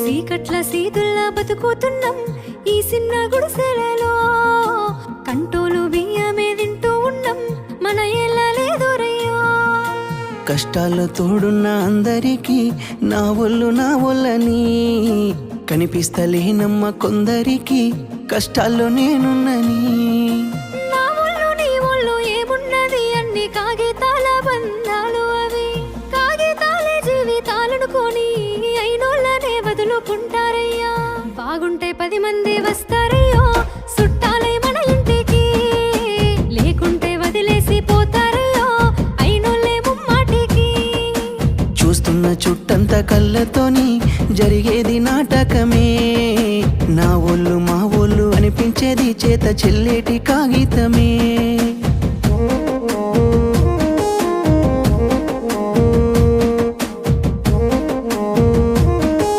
సీకట్ల సీతుల్లా బతుకుతున్నాం ఈ చిన్న గుడిసెలలో. కంటోలు బియ్యమే తింటూ ఉన్నాం మన ఏళ్ళలేదోరయ్యో. కష్టాల్లో తోడున్న అందరికీ నా ఒళ్ళని కనిపిస్తలేనమ్మ కొందరికి కష్టాల్లో నేనున్నని. నా ఒళ్ళు నీ ఒళ్ళు ఏమున్నది అన్ని కాగితాల బంధాలు, అవి కాగితాలే జీవితాలనుకొని అయినోళ్ళనే వదులుకుంటారయ్యా. బాగుంటే 10 మంది వస్తారయ్యో చుట్టాలై మన ఇంటికి, లేకుంటే వదిలేసి పోతారయ్యో అయినోళ్ళే ముమ్మాటికి. చూస్తున్న చుట్టంత కళ్ళతోని జరిగేది నాటకమే. నా ఒళ్ళు మా ఒళ్ళు అనిపించేది చేత చెల్లేటి కాగితమే.